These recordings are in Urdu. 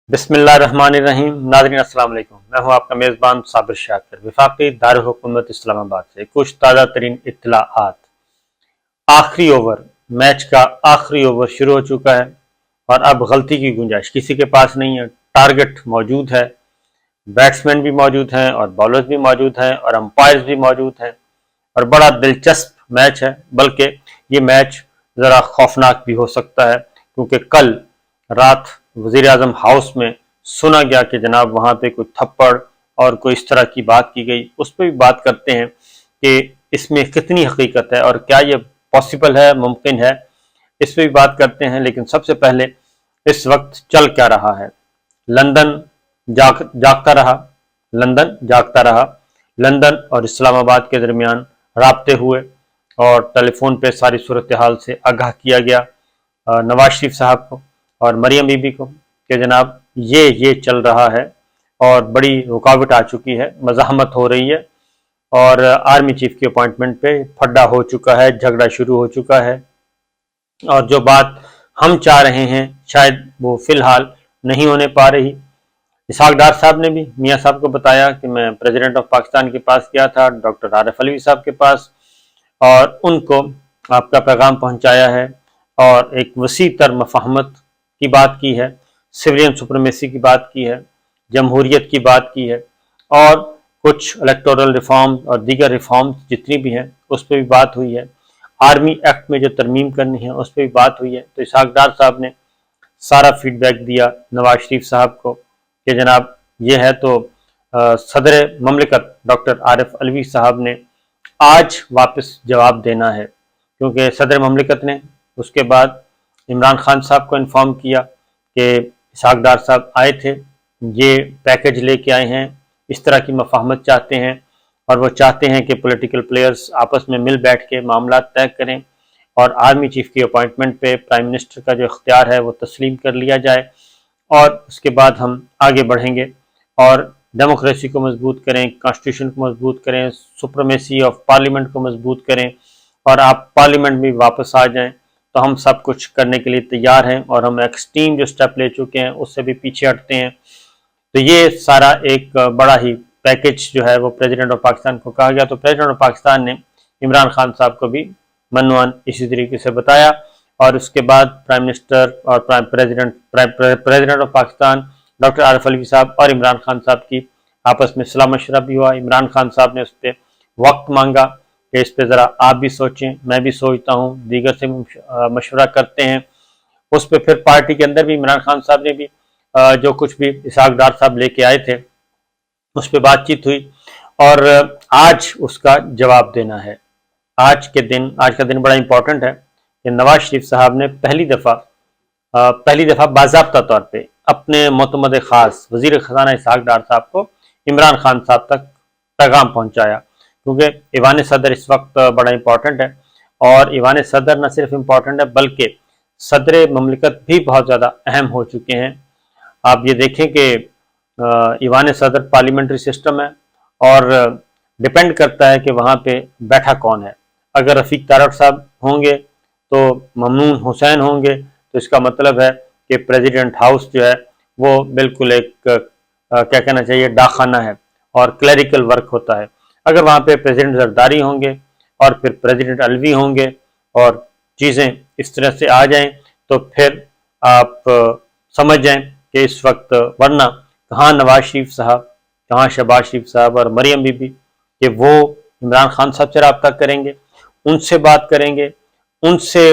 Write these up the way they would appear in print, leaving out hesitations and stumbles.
بسم اللہ الرحمن الرحیم۔ ناظرین السلام علیکم، میں ہوں آپ کا میزبان صابر شاکر، وفاقی دارالحکومت اسلام آباد سے کچھ تازہ ترین اطلاعات۔ آخری اوور، میچ کا آخری اوور شروع ہو چکا ہے اور اب غلطی کی گنجائش کسی کے پاس نہیں ہے۔ ٹارگٹ موجود ہے، بیٹسمین بھی موجود ہیں اور بالرز بھی موجود ہیں اور امپائرز بھی موجود ہیں اور بڑا دلچسپ میچ ہے، بلکہ یہ میچ ذرا خوفناک بھی ہو سکتا ہے کیونکہ کل رات وزیر اعظم ہاؤس میں سنا گیا کہ جناب وہاں پہ کوئی تھپڑ اور کوئی اس طرح کی بات کی گئی۔ اس پہ بھی بات کرتے ہیں کہ اس میں کتنی حقیقت ہے اور کیا یہ پاسبل ہے، ممکن ہے، اس پہ بھی بات کرتے ہیں۔ لیکن سب سے پہلے اس وقت چل کیا رہا ہے۔ لندن جاگتا رہا۔ لندن اور اسلام آباد کے درمیان رابطے ہوئے اور ٹیلی فون پہ ساری صورتحال سے آگاہ کیا گیا نواز شریف صاحب کو اور مریم بی بی کو کہ جناب یہ چل رہا ہے اور بڑی رکاوٹ آ چکی ہے، مزاحمت ہو رہی ہے اور آرمی چیف کی اپوائنٹمنٹ پہ پھڈا ہو چکا ہے، جھگڑا شروع ہو چکا ہے اور جو بات ہم چاہ رہے ہیں شاید وہ فی الحال نہیں ہونے پا رہی۔ اسحاق ڈار صاحب نے بھی میاں صاحب کو بتایا کہ میں پریزیڈنٹ آف پاکستان کے پاس گیا تھا، ڈاکٹر عارف علوی صاحب کے پاس، اور ان کو آپ کا پیغام پہنچایا ہے اور ایک وسیع تر مفاہمت کی بات کی ہے، سویلین سپریمیسی کی بات کی ہے، جمہوریت کی بات کی ہے اور کچھ الیکٹورل ریفارم اور دیگر ریفارم جتنی بھی ہیں اس پہ بھی بات ہوئی ہے۔ آرمی ایکٹ میں جو ترمیم کرنی ہے اس پہ بھی بات ہوئی ہے۔ تو اسحاق ڈار صاحب نے سارا فیڈ بیک دیا نواز شریف صاحب کو کہ جناب یہ ہے۔ تو صدر مملکت ڈاکٹر عارف علوی صاحب نے آج واپس جواب دینا ہے کیونکہ صدر مملکت نے اس کے بعد عمران خان صاحب کو انفارم کیا کہ اسحاق ڈار صاحب آئے تھے، یہ پیکج لے کے آئے ہیں، اس طرح کی مفاہمت چاہتے ہیں اور وہ چاہتے ہیں کہ پولیٹیکل پلیئرز آپس میں مل بیٹھ کے معاملات طے کریں اور آرمی چیف کی اپوائنٹمنٹ پہ پرائم منسٹر کا جو اختیار ہے وہ تسلیم کر لیا جائے اور اس کے بعد ہم آگے بڑھیں گے اور ڈیموکریسی کو مضبوط کریں، کانسٹیٹیوشن کو مضبوط کریں، سپریمیسی آف پارلیمنٹ کو مضبوط کریں اور آپ پارلیمنٹ میں واپس آ جائیں تو ہم سب کچھ کرنے کے لیے تیار ہیں اور ہم ایکسٹریم جو سٹیپ لے چکے ہیں اس سے بھی پیچھے ہٹتے ہیں۔ تو یہ سارا ایک بڑا ہی پیکج جو ہے وہ پریزیڈنٹ آف پاکستان کو کہا گیا۔ تو پریزیڈنٹ آف پاکستان نے عمران خان صاحب کو بھی منوان اسی طریقے سے بتایا اور اس کے بعد پرائم منسٹر اور president of Pakistan doctor Arif Alvi صاحب اور عمران خان صاحب کی آپس میں صلاح مشورہ بھی ہوا۔ عمران خان صاحب نے اس پہ وقت مانگا کہ اس پہ ذرا آپ بھی سوچیں، میں بھی سوچتا ہوں، دیگر سے مشورہ کرتے ہیں۔ اس پہ پھر پارٹی کے اندر بھی عمران خان صاحب نے بھی جو کچھ بھی اسحاق ڈار صاحب لے کے آئے تھے اس پہ بات چیت ہوئی اور آج اس کا جواب دینا ہے۔ آج کا دن بڑا امپورٹنٹ ہے کہ نواز شریف صاحب نے پہلی دفعہ باضابطہ طور پہ اپنے معتمد خاص وزیر خزانہ اسحاق ڈار صاحب کو عمران خان صاحب تک پیغام پہنچایا کیونکہ ایوان صدر اس وقت بڑا امپورٹنٹ ہے اور ایوان صدر نہ صرف امپورٹنٹ ہے بلکہ صدر مملکت بھی بہت زیادہ اہم ہو چکے ہیں۔ آپ یہ دیکھیں کہ ایوان صدر پارلیمنٹری سسٹم ہے اور ڈپینڈ کرتا ہے کہ وہاں پہ بیٹھا کون ہے۔ اگر رفیق تارڑ صاحب ہوں گے تو ممنون حسین ہوں گے تو اس کا مطلب ہے کہ پریزیڈنٹ ہاؤس جو ہے وہ بالکل ایک کیا کہنا چاہیے ڈاکخانہ ہے اور کلیریکل ورک ہوتا ہے۔ اگر وہاں پہ پریزیڈنٹ زرداری ہوں گے اور پھر پریزیڈنٹ علوی ہوں گے اور چیزیں اس طرح سے آ جائیں تو پھر آپ سمجھ جائیں کہ اس وقت ورنہ کہاں نواز شریف صاحب، کہاں شہباز شریف صاحب اور مریم بی بی کہ وہ عمران خان صاحب سے رابطہ کریں گے، ان سے بات کریں گے، ان سے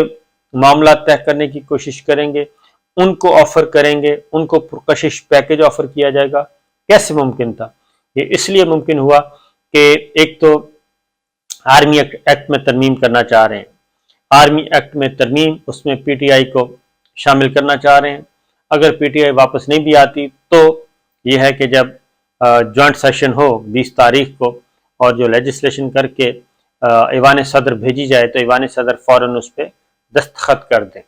معاملات طے کرنے کی کوشش کریں گے، ان کو آفر کریں گے، ان کو پرکشش پیکج آفر کیا جائے گا۔ کیسے ممکن تھا؟ یہ اس لیے ممکن ہوا کہ ایک تو آرمی ایکٹ میں ترمیم کرنا چاہ رہے ہیں، آرمی ایکٹ میں ترمیم، اس میں پی ٹی آئی کو شامل کرنا چاہ رہے ہیں۔ اگر پی ٹی آئی واپس نہیں بھی آتی تو یہ ہے کہ جب جوائنٹ سیشن ہو 20 تاریخ کو اور جو لیجسلیشن کر کے ایوان صدر بھیجی جائے تو ایوان صدر فوراً اس پہ دستخط کر دیں،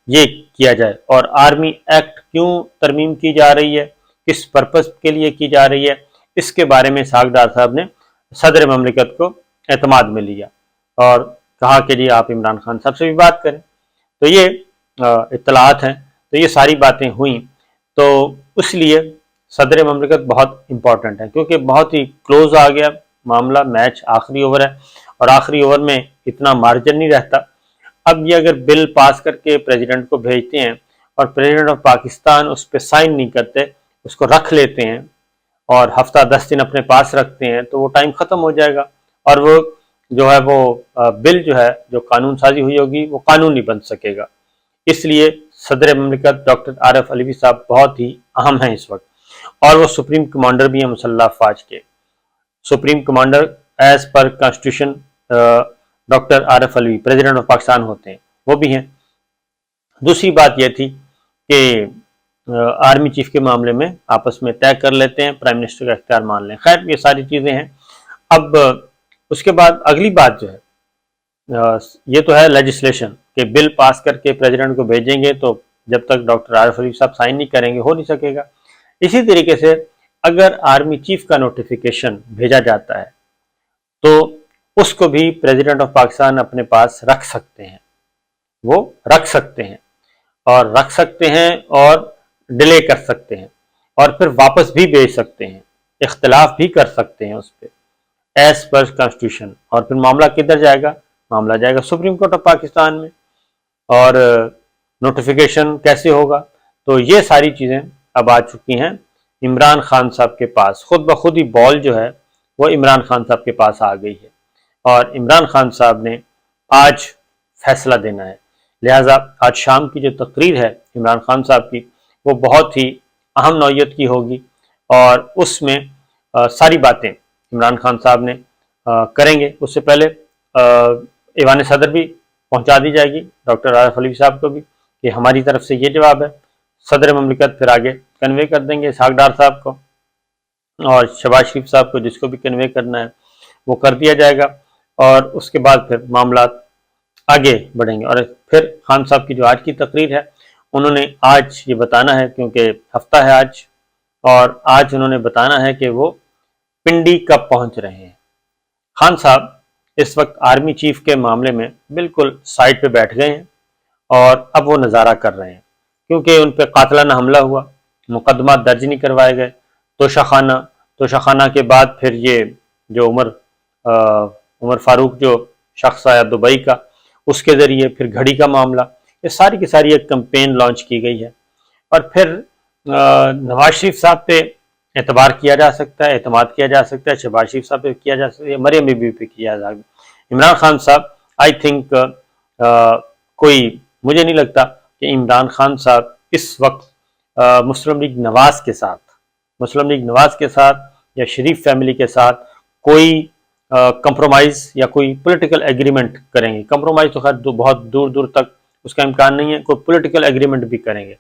یہ کیا جائے۔ اور آرمی ایکٹ کیوں ترمیم کی جا رہی ہے، کس پرپس کے لیے کی جا رہی ہے، اس کے بارے میں اسحاق ڈار صاحب نے صدر مملکت کو اعتماد میں لیا اور کہا کہ جی آپ عمران خان صاحب سے بھی بات کریں۔ تو یہ اطلاعات ہیں، تو یہ ساری باتیں ہوئیں۔ تو اس لیے صدر مملکت بہت امپورٹنٹ ہے، کیونکہ بہت ہی کلوز آ گیا معاملہ، میچ آخری اوور ہے اور آخری اوور میں اتنا مارجن نہیں رہتا۔ اب یہ اگر بل پاس کر کے پریزیڈنٹ کو بھیجتے ہیں اور پریزیڈنٹ آف پاکستان اس پہ سائن نہیں کرتے، اس کو رکھ لیتے ہیں اور ہفتہ 10 دن اپنے پاس رکھتے ہیں، تو وہ ٹائم ختم ہو جائے گا اور وہ جو ہے وہ بل جو ہے جو قانون سازی ہوئی ہوگی وہ قانون نہیں بن سکے گا۔ اس لیے صدر مملکت ڈاکٹر عارف علوی صاحب بہت ہی اہم ہیں اس وقت، اور وہ سپریم کمانڈر بھی ہیں مسلح افواج کے۔ Supreme commander as per constitution doctor Arif Alvi president of Pakistan ہوتے ہیں، وہ بھی ہیں۔ دوسری بات یہ تھی کہ آرمی چیف کے معاملے میں آپس میں طے کر لیتے ہیں، پرائم منسٹر کا اختیار مان لیں۔ خیر یہ ساری چیزیں ہیں۔ اب اس کے بعد اگلی بات جو ہے یہ تو ہے لیجسلیشن کہ بل پاس کر کے پریزیڈنٹ کو بھیجیں گے، تو جب تک ڈاکٹر عارف علوی صاحب سائن نہیں کریں گے ہو نہیں سکے گا۔ اسی طریقے سے اگر آرمی چیف کا نوٹیفیکیشن بھیجا جاتا ہے تو اس کو بھی پریزیڈنٹ آف پاکستان اپنے پاس رکھ سکتے ہیں، وہ رکھ سکتے ہیں اور رکھ سکتے ہیں اور ڈیلے کر سکتے ہیں اور پھر واپس بھی بھیج سکتے ہیں، اختلاف بھی کر سکتے ہیں اس پہ ایز پر کانسٹیٹیوشن۔ اور پھر معاملہ کدھر جائے گا؟ معاملہ جائے گا سپریم کورٹ آف پاکستان میں۔ اور نوٹیفیکیشن کیسے ہوگا؟ تو یہ ساری چیزیں اب آ چکی ہیں عمران خان صاحب کے پاس، خود بخود ہی بال جو ہے وہ عمران خان صاحب کے پاس آ گئی ہے اور عمران خان صاحب نے آج فیصلہ دینا ہے۔ لہٰذا آج شام کی جو تقریر ہے عمران خان صاحب کی وہ بہت ہی اہم نوعیت کی ہوگی، اور اس میں ساری باتیں عمران خان صاحب نے کریں گے۔ اس سے پہلے ایوان صدر بھی پہنچا دی جائے گی ڈاکٹر عارف علوی صاحب کو بھی کہ ہماری طرف سے یہ جواب ہے۔ صدر مملکت پھر آگے کنوے کر دیں گے اسحاق ڈار صاحب کو اور شہباز شریف صاحب کو، جس کو بھی کنوے کرنا ہے وہ کر دیا جائے گا، اور اس کے بعد پھر معاملات آگے بڑھیں گے۔ اور پھر خان صاحب کی جو آج کی تقریر ہے انہوں نے آج یہ بتانا ہے، کیونکہ ہفتہ ہے آج، اور آج انہوں نے بتانا ہے کہ وہ پنڈی کب پہنچ رہے ہیں۔ خان صاحب اس وقت آرمی چیف کے معاملے میں بالکل سائڈ پہ بیٹھ گئے ہیں اور اب وہ نظارہ کر رہے ہیں، کیونکہ ان پہ قاتلانہ حملہ ہوا، مقدمات درج نہیں کروائے گئے، توشہ خانہ کے بعد پھر یہ جو عمر فاروق جو شخص آیا دبئی کا، اس کے ذریعے پھر گھڑی کا معاملہ، یہ ساری کی ساری ایک کمپین لانچ کی گئی ہے۔ اور پھر نواز شریف صاحب پہ اعتبار کیا جا سکتا ہے، اعتماد کیا جا سکتا ہے، شہباز شریف صاحب پہ کیا جا سکتا ہے، مریم بی بی پہ کیا جا سکتا ہے۔ عمران خان صاحب آئی تھنک کوئی، مجھے نہیں لگتا کہ عمران خان صاحب اس وقت مسلم لیگ نواز کے ساتھ یا شریف فیملی کے ساتھ کوئی کمپرومائز یا کوئی پولیٹیکل ایگریمنٹ کریں گے۔ کمپرومائز تو خیر بہت دور دور تک اس کا امکان نہیں ہے، کوئی پولیٹیکل ایگریمنٹ بھی کریں گے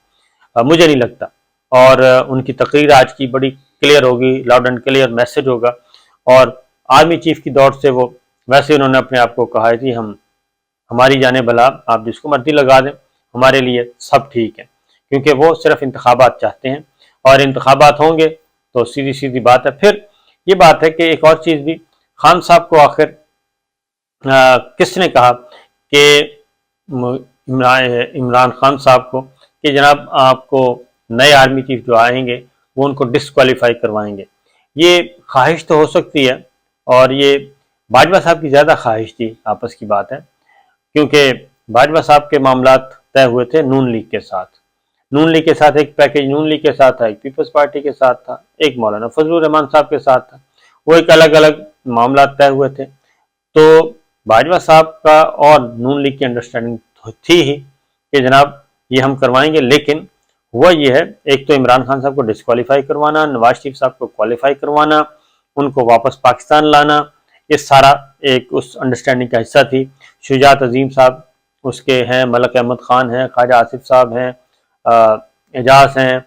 مجھے نہیں لگتا۔ اور ان کی تقریر آج کی بڑی کلیئر ہوگی، لاؤڈ اینڈ کلیئر میسج ہوگا، اور آرمی چیف کی دور سے وہ ویسے انہوں نے اپنے آپ کو کہا ہے کہ ہماری جانے بلا، آپ جس کو مرضی لگا دیں، ہمارے لیے سب ٹھیک ہے، کیونکہ وہ صرف انتخابات چاہتے ہیں، اور انتخابات ہوں گے تو سیدھی سیدھی بات ہے۔ پھر یہ بات ہے کہ ایک اور چیز بھی، خان صاحب کو آخر کس نے کہا کہ عمران خان صاحب کو کہ جناب آپ کو نئے آرمی چیف جو آئیں گے وہ ان کو ڈسکوالیفائی کروائیں گے؟ یہ خواہش تو ہو سکتی ہے، اور یہ باجوہ صاحب کی زیادہ خواہش تھی، آپس کی بات ہے، کیونکہ باجوہ صاحب کے معاملات طے ہوئے تھے نون لیگ کے ساتھ، ایک پیکیج نون لیگ کے ساتھ تھا، ایک پیپلز پارٹی کے ساتھ تھا، ایک مولانا فضل الرحمان صاحب کے ساتھ تھا، وہ ایک الگ الگ معاملات طے ہوئے تھے۔ تو باجوہ صاحب کا اور نون لیگ کی انڈرسٹینڈنگ تھی ہی کہ جناب یہ ہم کروائیں گے، لیکن ہوا یہ ہے، ایک تو عمران خان صاحب کو ڈسکوالیفائی کروانا، نواز شریف صاحب کو کوالیفائی کروانا، ان کو واپس پاکستان لانا، یہ سارا ایک اس انڈرسٹینڈنگ کا حصہ تھی۔ شجاعت عظیم صاحب اس کے ہیں، ملک احمد خان ہیں، خواجہ آصف صاحب ہیں، اعجاز ہیں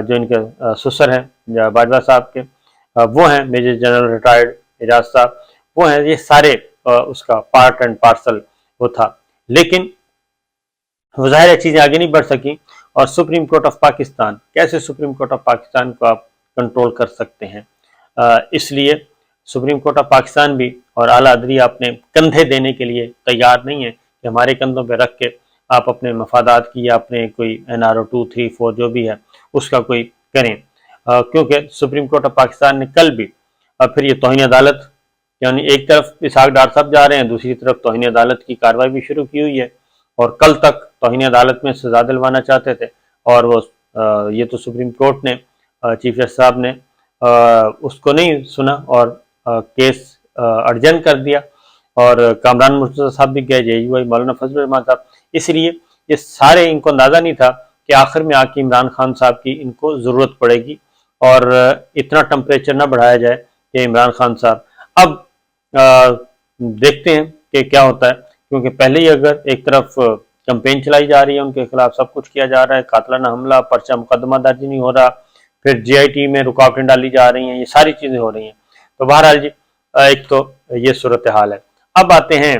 جو ان کے سسر ہیں باجوہ صاحب کے، وہ ہیں میجر جنرل ریٹائرڈ اعجاز صاحب، وہ ہیں، یہ سارے اس کا پارٹ اینڈ پارسل وہ تھا۔ لیکن وہ ظاہر چیزیں آگے نہیں بڑھ سکیں، اور سپریم کورٹ آف پاکستان، کیسے سپریم کورٹ آف پاکستان کو آپ کنٹرول کر سکتے ہیں؟ اس لیے سپریم کورٹ آف پاکستان بھی اور اعلیٰ عدلیہ اپنے کندھے دینے کے لیے تیار نہیں ہے کہ ہمارے کندھوں پہ رکھ کے آپ اپنے مفادات کی یا اپنے کوئی NRO 2, 3, 4 جو بھی ہے اس کا کوئی کریں، کیونکہ سپریم کورٹ آف پاکستان نے کل بھی پھر یہ توہین عدالت، یعنی ایک طرف اسحاق ڈار صاحب جا رہے ہیں، دوسری طرف توہین عدالت کی کارروائی بھی شروع کی ہوئی ہے، اور کل تک توہین عدالت میں سزا دلوانا چاہتے تھے، اور وہ یہ تو سپریم کورٹ نے چیف جسٹس صاحب نے اس کو نہیں سنا اور کیس ارجن کر دیا، اور کامران مرتضیٰ صاحب بھی گئے، JUI مولانا فضل الرحمان صاحب، اس لیے یہ سارے ان کو اندازہ نہیں تھا کہ آخر میں آ کے عمران خان صاحب کی ان کو ضرورت پڑے گی، اور اتنا ٹمپریچر نہ بڑھایا جائے کہ عمران خان صاحب اب دیکھتے ہیں کہ کیا ہوتا ہے، کیونکہ پہلے ہی اگر ایک طرف کمپین چلائی جا رہی ہے، ان کے خلاف سب کچھ کیا جا رہا ہے، قاتلانہ حملہ، پرچہ مقدمہ درج نہیں ہو رہا، پھر GIT میں رکاوٹیں ڈالی جا رہی ہیں، یہ ساری چیزیں ہو رہی ہیں، تو بہرحال جی ایک تو یہ صورتحال ہے۔ اب آتے ہیں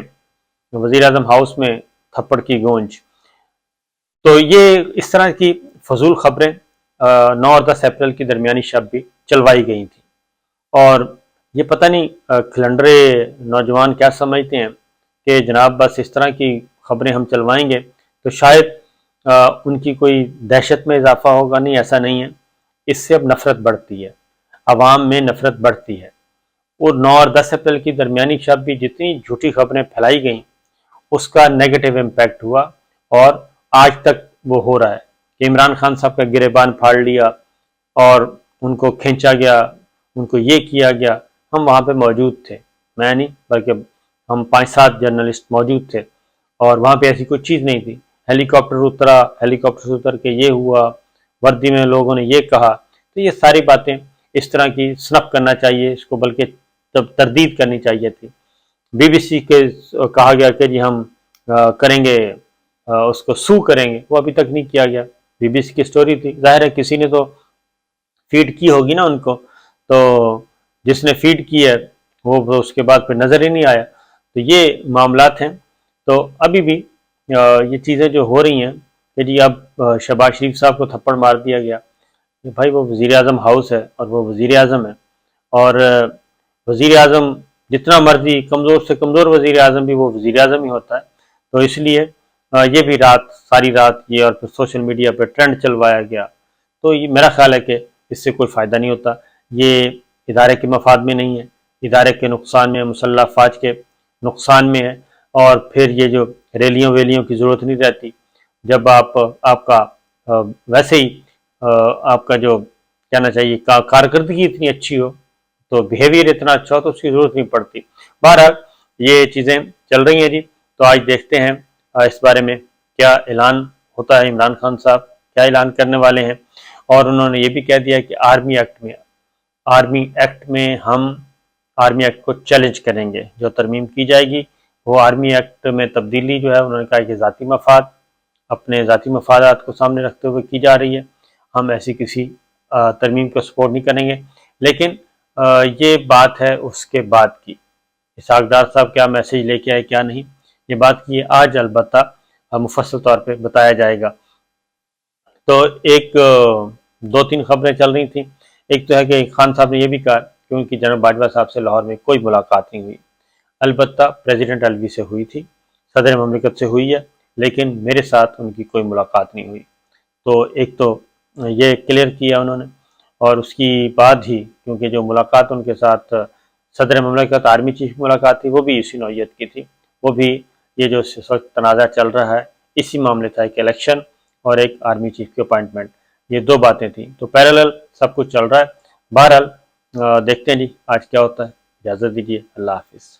وزیر اعظم ہاؤس میں تھپڑ کی گونج، تو یہ اس طرح کی فضول خبریں 9 اور 10 اپریل کی درمیانی شب بھی چلوائی گئی تھیں، اور یہ پتہ نہیں کھلنڈرے نوجوان کیا سمجھتے ہیں کہ جناب بس اس طرح کی خبریں ہم چلوائیں گے تو شاید ان کی کوئی دہشت میں اضافہ ہوگا، نہیں ایسا نہیں ہے، اس سے اب نفرت بڑھتی ہے، عوام میں نفرت بڑھتی ہے، اور 9 اور 10 اپریل کی درمیانی شب بھی جتنی جھوٹی خبریں پھیلائی گئیں اس کا نیگیٹو امپیکٹ ہوا، اور آج تک وہ ہو رہا ہے کہ عمران خان صاحب کا گریبان پھاڑ لیا اور ان کو کھینچا گیا، ان کو یہ کیا گیا، ہم وہاں پہ موجود تھے، میں نہیں بلکہ ہم 5-7 جرنلسٹ موجود تھے، اور وہاں پہ ایسی کوئی چیز نہیں تھی، ہیلی کاپٹر اترا، ہیلی کاپٹر سے اتر کے یہ ہوا، وردی میں لوگوں نے یہ کہا، تو یہ ساری باتیں اس طرح کی سنپ کرنا چاہیے اس کو، بلکہ تردید کرنی چاہیے تھی۔ BBC کے کہا گیا کہ جی ہم کریں گے اس کو سو کریں گے، وہ ابھی تک نہیں کیا گیا، BBC کی سٹوری تھی، ظاہر ہے کسی نے تو فیڈ کی ہوگی نا ان کو، تو جس نے فیڈ کی ہے وہ اس کے بعد پھر نظر ہی نہیں آیا، تو یہ معاملات ہیں۔ تو ابھی بھی یہ چیزیں جو ہو رہی ہیں کہ جی اب شہباز شریف صاحب کو تھپڑ مار دیا گیا، بھائی وہ وزیر اعظم ہاؤس ہے اور وہ وزیر اعظم ہے، اور وزیر اعظم جتنا مرضی کمزور سے کمزور وزیر اعظم بھی وہ وزیر اعظم ہی ہوتا ہے، تو اس لیے یہ بھی ساری رات یہ اور پھر سوشل میڈیا پہ ٹرینڈ چلوایا گیا، تو یہ میرا خیال ہے کہ اس سے کوئی فائدہ نہیں ہوتا، یہ ادارے کے مفاد میں نہیں ہے، ادارے کے نقصان میں، مسلح افواج کے نقصان میں ہے، اور پھر یہ جو ریلیوں ویلیوں کی ضرورت نہیں رہتی، جب آپ کا ویسے ہی آپ کا جو کہنا چاہیے کارکردگی اتنی اچھی ہو، تو بیہیویئر اتنا اچھا ہو تو اس کی ضرورت نہیں پڑتی۔ بہرحال یہ چیزیں چل رہی ہیں جی، تو آج دیکھتے ہیں اس بارے میں کیا اعلان ہوتا ہے، عمران خان صاحب کیا اعلان کرنے والے ہیں، اور انہوں نے یہ بھی کہہ دیا کہ آرمی ایکٹ میں ہم آرمی ایکٹ کو چیلنج کریں گے، جو ترمیم کی جائے گی وہ آرمی ایکٹ میں تبدیلی جو ہے انہوں نے کہا کہ ذاتی مفاد، اپنے ذاتی مفادات کو سامنے رکھتے ہوئے کی جا رہی ہے، ہم ایسی کسی ترمیم کو سپورٹ نہیں کریں گے، لیکن یہ بات ہے اس کے بعد کی، اسحاق ڈار صاحب کیا میسیج لے کے آئے کیا نہیں، یہ بات کی آج البتہ مفصل طور پہ بتایا جائے گا۔ تو ایک 2-3 خبریں چل رہی تھیں، ایک تو ہے کہ خان صاحب نے یہ بھی کہا کہ ان کی جنرل باجوہ صاحب سے لاہور میں کوئی ملاقات نہیں ہوئی، البتہ پریزیڈنٹ الوی سے ہوئی تھی، صدر مملکت سے ہوئی ہے، لیکن میرے ساتھ ان کی کوئی ملاقات نہیں ہوئی، تو ایک تو یہ کلیئر کیا انہوں نے، اور اس کی بعد ہی کیونکہ جو ملاقات ان کے ساتھ صدر مملکت آرمی چیف کی ملاقات تھی وہ بھی اسی نوعیت کی تھی، وہ بھی یہ جو اس وقت تنازع چل رہا ہے اسی معاملے تھا، ایک الیکشن اور ایک آرمی چیف کی اپائنٹمنٹ، یہ 2 باتیں تھیں، تو پیرالل سب کچھ چل رہا ہے۔ بہرحال دیکھتے ہیں جی آج کیا ہوتا ہے، اجازت دیجیے، اللہ حافظ۔